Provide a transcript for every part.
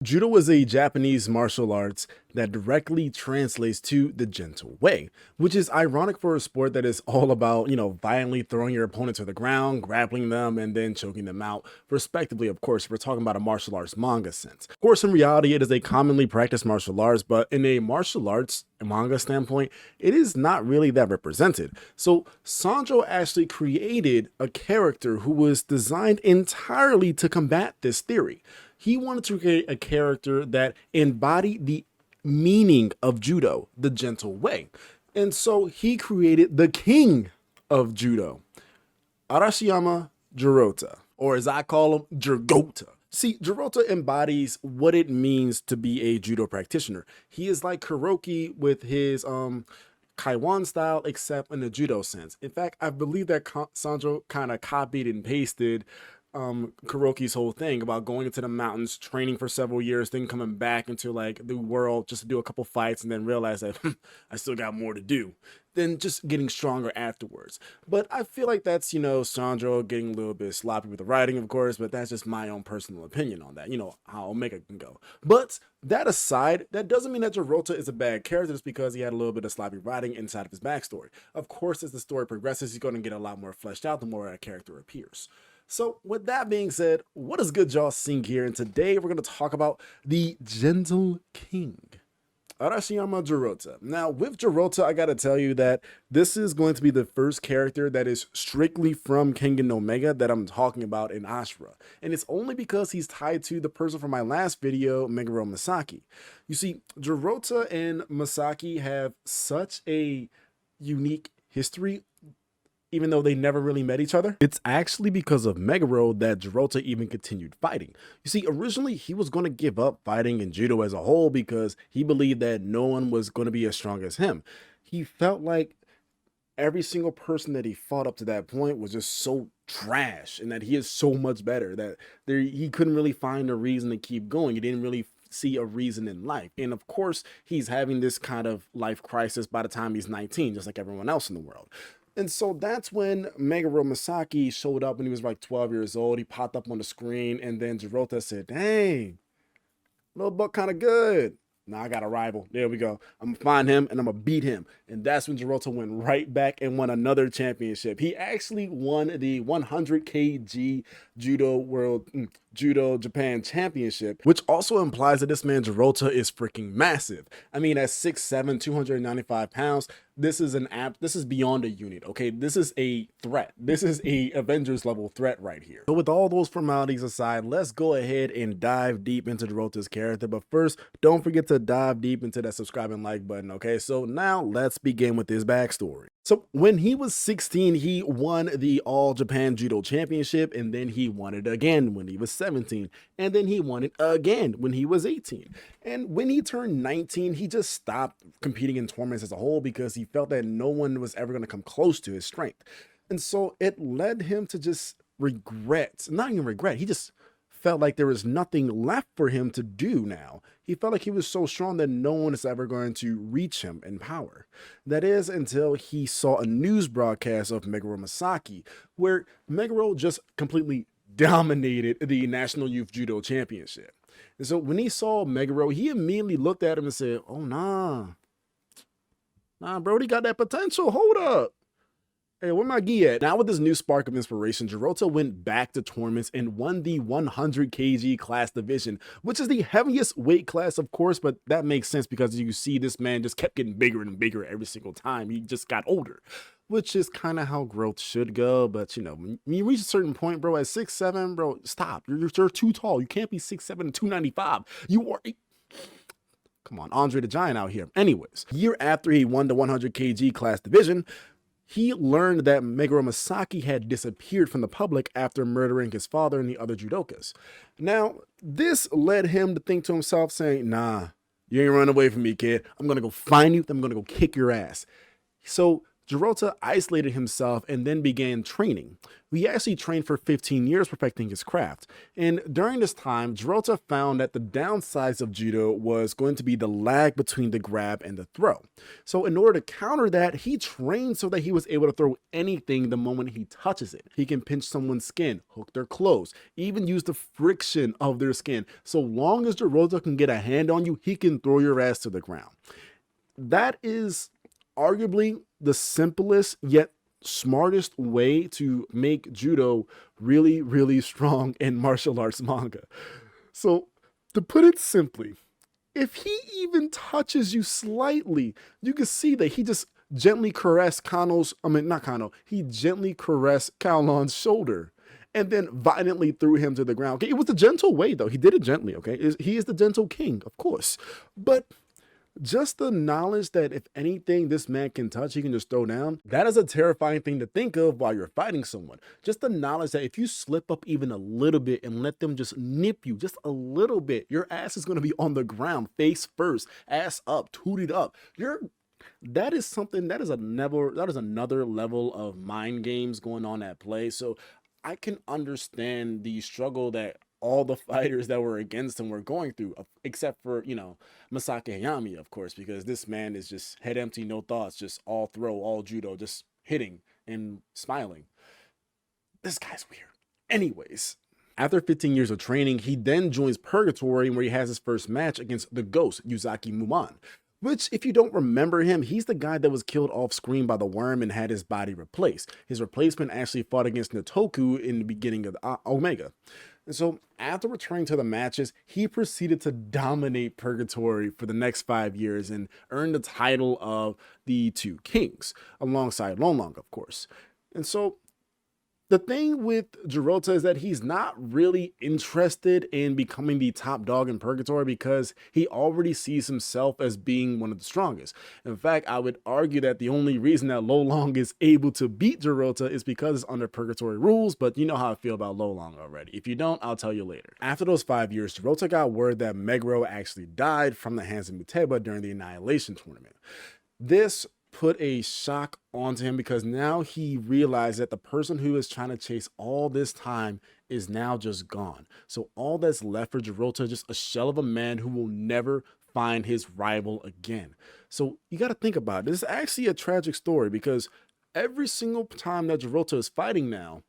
Judo is a Japanese martial arts that directly translates to the gentle way, which is ironic for a sport that is all about, violently throwing your opponent to the ground, grappling them, and then choking them out, respectively. Of course, if we're talking about a martial arts manga sense. Of course, in reality, it is a commonly practiced martial arts, but in a martial arts manga standpoint, it is not really that represented. So Sanjo actually created a character who was designed entirely to combat this theory. He wanted to create a character that embodied the meaning of judo, the gentle way. And so he created the king of judo, Arashiyama Jurota, or as I call him, Jurgota. See, Jurota embodies what it means to be a judo practitioner. He is like Kuroki with his Kaiwan style, except in the judo sense. In fact, I believe that Sanjo kind of copied and pasted Kuroki's whole thing about going into the mountains, training for several years, then coming back into like the world just to do a couple fights and then realize that I still got more to do, then just getting stronger afterwards. But I feel like that's, Sanjo getting a little bit sloppy with the writing, of course, but that's just my own personal opinion on that, how Omega can go. But that aside, that doesn't mean that Jurota is a bad character just because he had a little bit of sloppy writing inside of his backstory. Of course, as the story progresses, he's going to get a lot more fleshed out the more a character appears. So with that being said, what is good, y'all? Sing here, and today we're going to talk about the Gentle King, Arashiyama Jurota. Now, with Jurota, I gotta tell you that this is going to be the first character that is strictly from Kengan Omega that I'm talking about in Ashura. And it's only because he's tied to the person from my last video, Meguro Masaki. You see, Jurota and Masaki have such a unique history, even though they never really met each other. It's actually because of Meguro that Jurota even continued fighting. You see, originally he was going to give up fighting in judo as a whole because he believed that no one was going to be as strong as him. He felt like every single person that he fought up to that point was just so trash and that he is so much better that he couldn't really find a reason to keep going. He didn't really see a reason in life. And of course, he's having this kind of life crisis by the time he's 19, just like everyone else in the world. And so that's when Meguro Masaki showed up when he was like 12 years old. He popped up on the screen, and then Jurota said, dang, little buck kind of good. Now I got a rival. There we go. I'm gonna find him and I'm gonna beat him. And that's when Jurota went right back and won another championship. He actually won the 100 kg Judo Japan Championship, which also implies that this man Jurota is freaking massive. I mean, at 6'7", 295 pounds, this is beyond a unit, okay? This is a threat. This is a Avengers level threat right here. So with all those formalities aside, let's go ahead and dive deep into Jurota's character. But first, don't forget to dive deep into that subscribe and like button, okay? So now let's begin with his backstory. So when he was 16, he won the All Japan Judo Championship, and then he won it again when he was 17, and then he won it again when he was 18. And when he turned 19, he just stopped competing in tournaments as a whole because he felt that no one was ever going to come close to his strength. And so it led him to just not even regret, he just felt like there was nothing left for him to do now. He felt like he was so strong that no one is ever going to reach him in power. That is until he saw a news broadcast of Meguro Masaki, where Meguro just completely dominated the National Youth Judo Championship. And so when he saw Meguro, he immediately looked at him and said, oh, nah, bro, he got that potential. Hold up. Hey, where my gi at? Now with this new spark of inspiration, Jurota went back to tournaments and won the 100 kg class division, which is the heaviest weight class, of course, but that makes sense because you see this man just kept getting bigger and bigger every single time. He just got older, which is kind of how growth should go. But, when you reach a certain point, bro, at 6'7", bro, stop. You're too tall. You can't be 6'7" and 295. You are... Come on, Andre the Giant out here. Anyways, year after he won the 100 kg class division, he learned that Meguro Masaki had disappeared from the public after murdering his father and the other judokas. Now, this led him to think to himself, saying, nah, you ain't run away from me, kid. I'm going to go find you. I'm going to go kick your ass. So Jurota isolated himself and then began training. He actually trained for 15 years perfecting his craft. And during this time, Jurota found that the downsides of judo was going to be the lag between the grab and the throw. So in order to counter that, he trained so that he was able to throw anything the moment he touches it. He can pinch someone's skin, hook their clothes, even use the friction of their skin. So long as Jurota can get a hand on you, he can throw your ass to the ground. That is arguably the simplest yet smartest way to make judo really, really strong in martial arts manga. So to put it simply, if he even touches you slightly, you can see that he just gently caressed he gently caressed Kaolan's shoulder and then violently threw him to the ground. Okay, it was the gentle way though. He did it gently, okay? He is the gentle king, of course. But just the knowledge that if anything this man can touch, he can just throw down, that is a terrifying thing to think of while you're fighting someone. Just the knowledge that if you slip up even a little bit and let them just nip you just a little bit, your ass is going to be on the ground, face first, ass up, tooted up. That is another level of mind games going on at play. So I can understand the struggle that all the fighters that were against him were going through, except for, Masaki Hayami, of course, because this man is just head empty, no thoughts, just all throw, all judo, just hitting and smiling. This guy's weird. Anyways, after 15 years of training, he then joins Purgatory, where he has his first match against the Ghost, Yuzaki Muman. Which, if you don't remember him, he's the guy that was killed off screen by the worm and had his body replaced. His replacement actually fought against Natoku in the beginning of Omega. And so after returning to the matches, he proceeded to dominate Purgatory for the next 5 years and earned the title of the Two Kings, alongside Gaolang, of course. And so the thing with Jurota is that he's not really interested in becoming the top dog in Purgatory because he already sees himself as being one of the strongest. In fact, I would argue that the only reason that Gaolang is able to beat Jurota is because it's under Purgatory rules, but you know how I feel about Gaolang already. If you don't, I'll tell you later. After those 5 years, Jurota got word that Meguro actually died from the hands of Muteba during the Annihilation tournament. This put a shock onto him because now he realized that the person who is trying to chase all this time is now just gone. So all that's left for Jurota is just a shell of a man who will never find his rival again. So you got to think about it. This is actually a tragic story because every single time that Jurota is fighting now,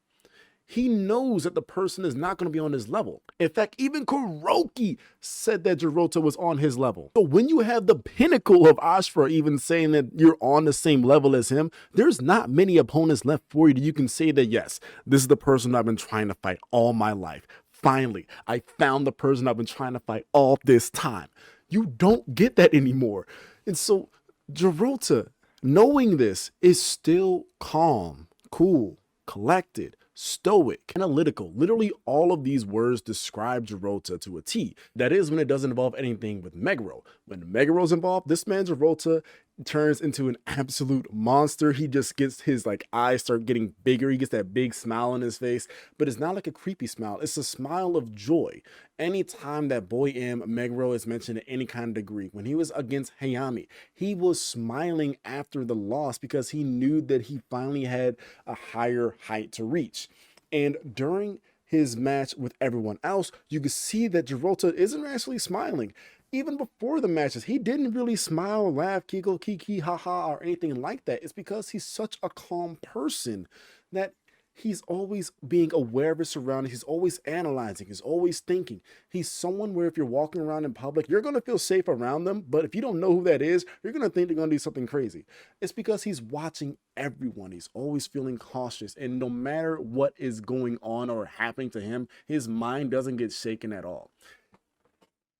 he knows that the person is not going to be on his level. In fact, even Kuroki said that Jurota was on his level. So when you have the pinnacle of Ashura even saying that you're on the same level as him, there's not many opponents left for you that you can say that, yes, this is the person I've been trying to fight all my life. Finally, I found the person I've been trying to fight all this time. You don't get that anymore. And so Jurota, knowing this, is still calm, cool, collected, stoic, analytical. Literally all of these words describe Jurota to a T. That is when it doesn't involve anything with Meguro. When Meguro's involved, this man Jurota turns into an absolute monster. He just gets his eyes start getting bigger. He gets that big smile on his face, but it's not like a creepy smile. It's a smile of joy. Anytime that boy M Meguro is mentioned in any kind of degree, when he was against Hayami, he was smiling after the loss because he knew that he finally had a higher height to reach. And during his match with everyone else, you could see that Jurota isn't actually smiling. Even before the matches, he didn't really smile, laugh, giggle, kiki, haha, or anything like that. It's because he's such a calm person that he's always being aware of his surroundings. He's always analyzing. He's always thinking. He's someone where if you're walking around in public, you're going to feel safe around them. But if you don't know who that is, you're going to think they're going to do something crazy. It's because he's watching everyone. He's always feeling cautious. And no matter what is going on or happening to him, his mind doesn't get shaken at all.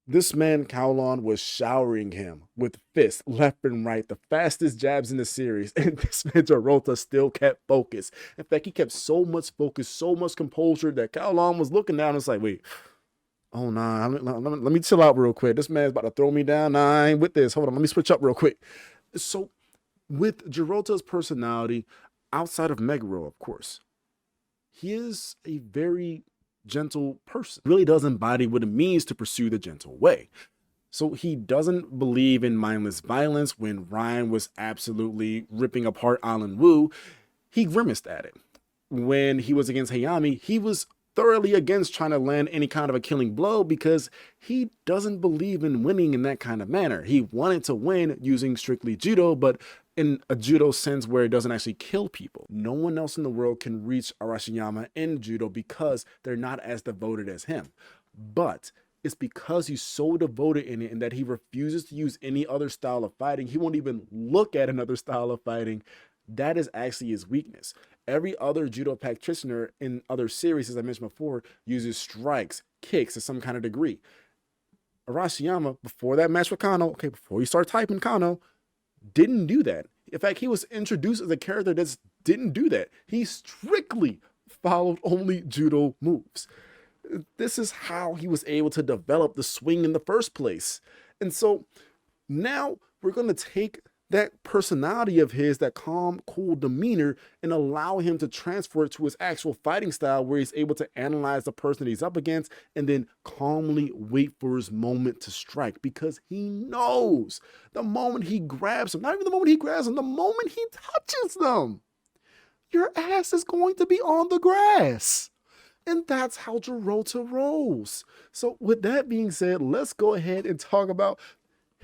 This man, Kaolan, was showering him with fists left and right, the fastest jabs in the series, and this man, Jurota, still kept focus. In fact, he kept so much focus, so much composure that Kaolan was looking down and was like, wait, oh, nah, let me chill out real quick. This man's about to throw me down. Nah, I ain't with this. Hold on, let me switch up real quick. So with Jurota's personality, outside of Meguro, of course, he is a very gentle person. Really does embody what it means to pursue the gentle way. So he doesn't believe in mindless violence. When Ryan was absolutely ripping apart Alan Wu, he grimaced at it. When he was against Hayami, he was thoroughly against trying to land any kind of a killing blow because he doesn't believe in winning in that kind of manner. He wanted to win using strictly judo, but in a judo sense where it doesn't actually kill people. No one else in the world can reach Arashiyama in judo because they're not as devoted as him. But it's because he's so devoted in it and that he refuses to use any other style of fighting. He won't even look at another style of fighting. That is actually his weakness. Every other judo practitioner in other series, as I mentioned before, uses strikes, kicks to some kind of degree. Arashiyama, before that match with Kanoh, okay, before you start typing Kanoh, didn't do that. In fact, he was introduced as a character that didn't do that. He strictly followed only judo moves. This is how he was able to develop the swing in the first place. And so now we're going to take that personality of his, that calm, cool demeanor, and allow him to transfer it to his actual fighting style where he's able to analyze the person he's up against and then calmly wait for his moment to strike, because he knows the moment he grabs him, not even the moment he grabs him, the moment he touches them, your ass is going to be on the grass. And that's how Jurota rolls. So with that being said, let's go ahead and talk about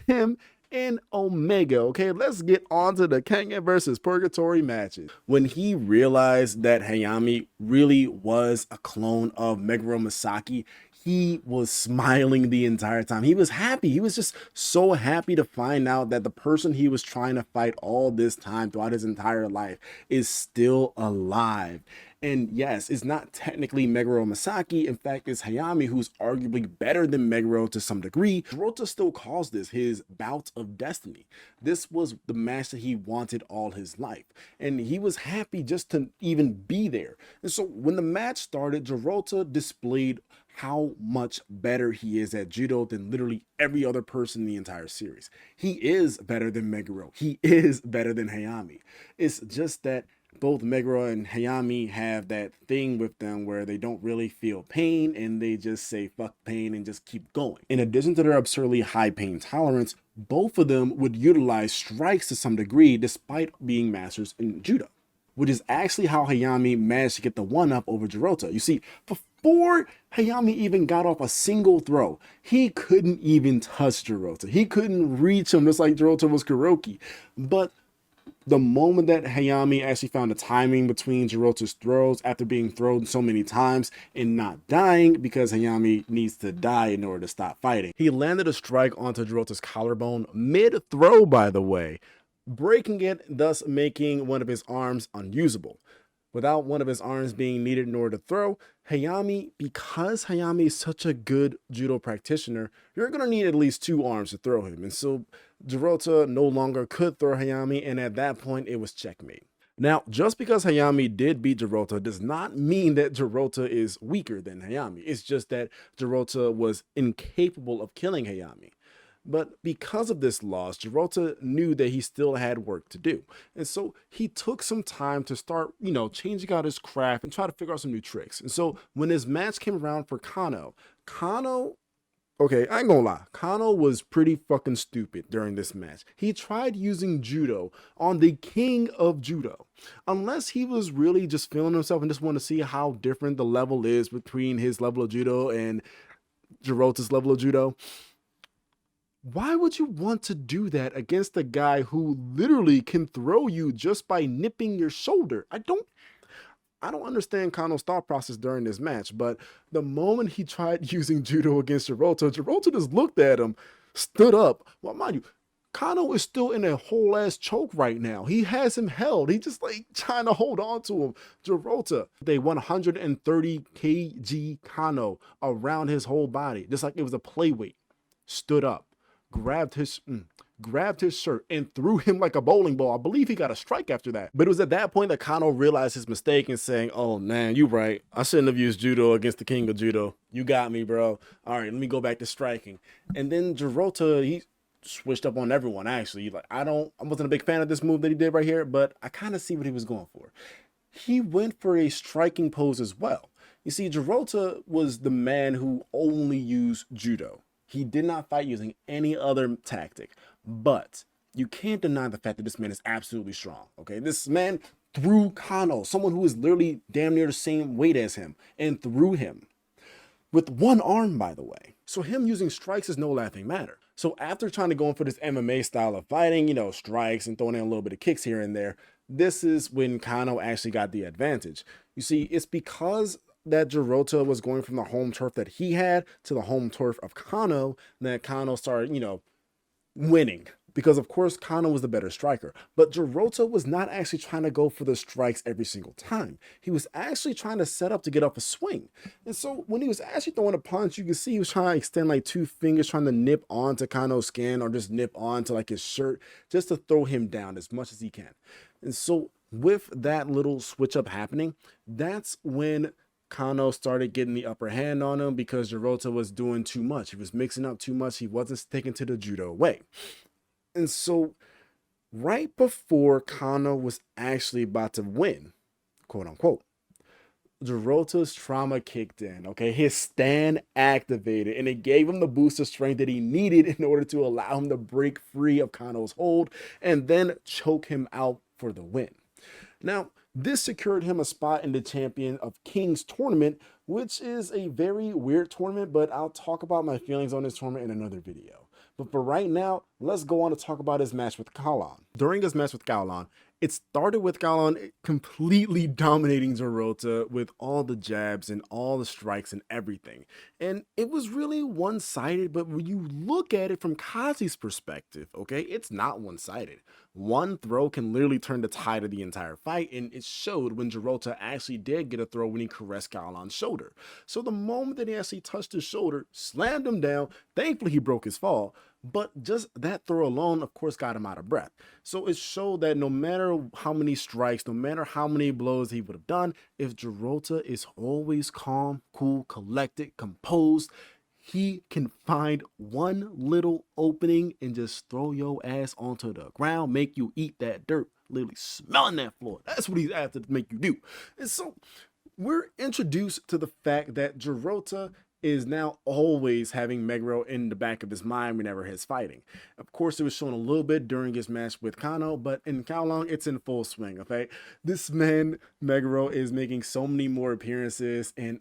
him and Omega. Okay, let's get on to the Kengan versus Purgatory matches. When he realized that Hayami really was a clone of Meguro Masaki, he was smiling the entire time. He was happy. He was just so happy to find out that the person he was trying to fight all this time throughout his entire life is still alive. And yes, it's not technically Meguro Masaki. In fact, it's Hayami, who's arguably better than Meguro to some degree. Jurota still calls this his bout of destiny. This was the match that he wanted all his life. And he was happy just to even be there. And so when the match started, Jurota displayed how much better he is at judo than literally every other person in the entire series. He is better than Meguro. He is better than Hayami. It's just that both Meguro and Hayami have that thing with them where they don't really feel pain and they just say fuck pain and just keep going. In addition to their absurdly high pain tolerance, both of them would utilize strikes to some degree despite being masters in judo, which is actually how Hayami managed to get the one-up over Jurota. You see, before Hayami even got off a single throw, he couldn't even touch Jurota. He couldn't reach him, just like Jurota was Kuroki. But the moment that Hayami actually found the timing between Jirota's throws after being thrown so many times and not dying, because Hayami needs to die in order to stop fighting, he landed a strike onto Jirota's collarbone mid-throw, by the way, breaking it, thus making one of his arms unusable. Without one of his arms being needed in order to throw, Hayami, because Hayami is such a good judo practitioner, you're going to need at least two arms to throw him. And so Jurota no longer could throw Hayami, and at that point, it was checkmate. Now, just because Hayami did beat Jurota does not mean that Jurota is weaker than Hayami. It's just that Jurota was incapable of killing Hayami. But because of this loss, Jurota knew that he still had work to do. And so he took some time to start, changing out his craft and try to figure out some new tricks. And so when his match came around for Kanoh, okay, I ain't gonna lie, Kanoh was pretty fucking stupid during this match. He tried using judo on the king of judo. Unless he was really just feeling himself and just wanted to see how different the level is between his level of judo and Jirota's level of judo, why would you want to do that against a guy who literally can throw you just by nipping your shoulder? I don't understand Kanoh's thought process during this match, but the moment he tried using judo against Jurota just looked at him, stood up. Well, mind you, Kanoh is still in a whole ass choke right now. He has him held. He just trying to hold on to him. Jurota, they 130 kg Kanoh around his whole body, just like it was a play weight, stood up, grabbed his shirt and threw him like a bowling ball. I believe he got a strike after that. But it was at that point that Kanoh realized his mistake and saying, oh man, you right. I shouldn't have used judo against the king of judo. You got me, bro. All right, let me go back to striking. And then Jurota, he switched up on everyone, actually. I wasn't a big fan of this move that he did right here, but I kind of see what he was going for. He went for a striking pose as well. You see, Jurota was the man who only used judo. He did not fight using any other tactic, but you can't deny the fact that this man is absolutely strong. Okay, this man threw Kanoh, someone who is literally damn near the same weight as him, and threw him with one arm, by the way. So him using strikes is no laughing matter. So after trying to go in for this MMA style of fighting, you know, strikes and throwing in a little bit of kicks here and there, this is when Kanoh actually got the advantage. You see, it's because that Jurota was going from the home turf that he had to the home turf of Kanoh that Kanoh started, you know, winning. Because of course Kanoh was the better striker, but Jurota was not actually trying to go for the strikes every single time. He was actually trying to set up to get off a swing. And so when he was actually throwing a punch, you can see he was trying to extend like two fingers, trying to nip onto Kanoh's skin or just nip onto like his shirt, just to throw him down as much as he can. And so with that little switch up happening, that's when Kanoh started getting the upper hand on him because Jurota was doing too much. He was mixing up too much. He wasn't sticking to the judo way. And so right before Kanoh was actually about to win, quote unquote, Jurota's trauma kicked in, okay? His stand activated, and it gave him the boost of strength that he needed in order to allow him to break free of Kanoh's hold and then choke him out for the win. Now, this secured him a spot in the Champion of Kings tournament, which is a very weird tournament, but I'll talk about my feelings on this tournament in another video. But for right now, let's go on to talk about his match with Kaolan. During his match with Gaolang, it started with Gaolang completely dominating Jurota with all the jabs and all the strikes and everything. And it was really one-sided, but when you look at it from Kazi's perspective, okay, it's not one-sided. One throw can literally turn the tide of the entire fight, and it showed when Jurota actually did get a throw when he caressed Gaolan's shoulder. So the moment that he actually touched his shoulder, slammed him down, thankfully he broke his fall, but just that throw alone, of course, got him out of breath. So it showed that no matter how many strikes, no matter how many blows he would have done, if Jurota is always calm, cool, collected, composed, he can find one little opening and just throw your ass onto the ground, make you eat that dirt, literally smelling that floor. That's what he's after to make you do. And so we're introduced to the fact that Jurota is now always having Meguro in the back of his mind whenever he's fighting. Of course, it was shown a little bit during his match with Kanoh, but in Gaolang, it's in full swing, okay? This man, Meguro, is making so many more appearances in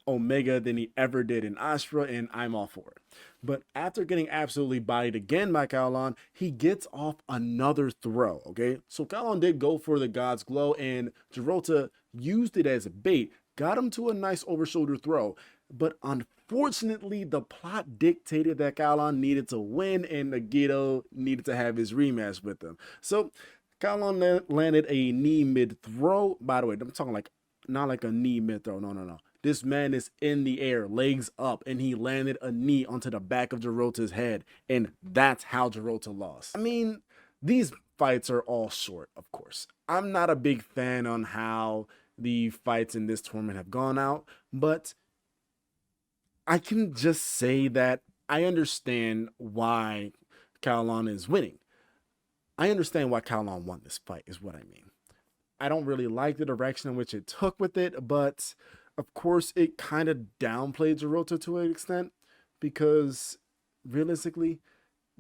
Omega than he ever did in Ashura, and I'm all for it. But after getting absolutely bodied again by Kaolan, he gets off another throw, okay? So Kaolan did go for the God's Glow, and Jurota used it as a bait, got him to a nice over-shoulder throw. But unfortunately, the plot dictated that Kaolan needed to win, and Nagito needed to have his rematch with him. So Kaolan landed a knee mid-throw. By the way, I'm talking like, not like a knee mid-throw, no. This man is in the air, legs up, and he landed a knee onto the back of Jurota's head, and that's how Jurota lost. I mean, these fights are all short, of course. I'm not a big fan on how the fights in this tournament have gone out, but I can just say that I understand why Kaolan is winning. I understand why Kaolan won this fight, is what I mean. I don't really like the direction in which it took with it, but of course, it kind of downplayed Jurota to an extent because realistically,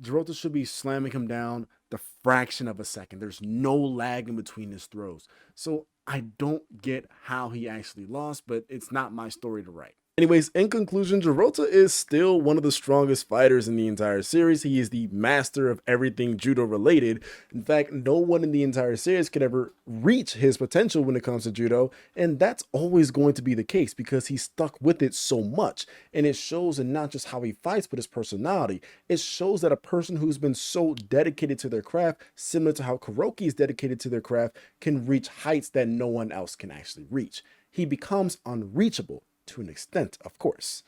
Jurota should be slamming him down the fraction of a second. There's no lag in between his throws. So I don't get how he actually lost, but it's not my story to write. Anyways, in conclusion, Jurota is still one of the strongest fighters in the entire series. He is the master of everything judo related. In fact, no one in the entire series could ever reach his potential when it comes to judo. And that's always going to be the case because he's stuck with it so much. And it shows in not just how he fights, but his personality. It shows that a person who's been so dedicated to their craft, similar to how Kuroki is dedicated to their craft, can reach heights that no one else can actually reach. He becomes unreachable. To an extent, of course.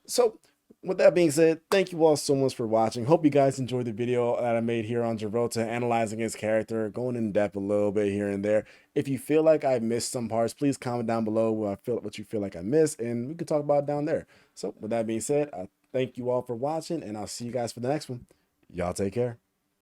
So with that being said, thank you all so much for watching. Hope you guys enjoyed the video that I made here on Jurota, analyzing his character, going in depth a little bit here and there. If you feel like I missed some parts, please comment down below what you feel like I missed, and we can talk about it down there. So with that being said, I thank you all for watching, and I'll see you guys for the next one. Y'all take care.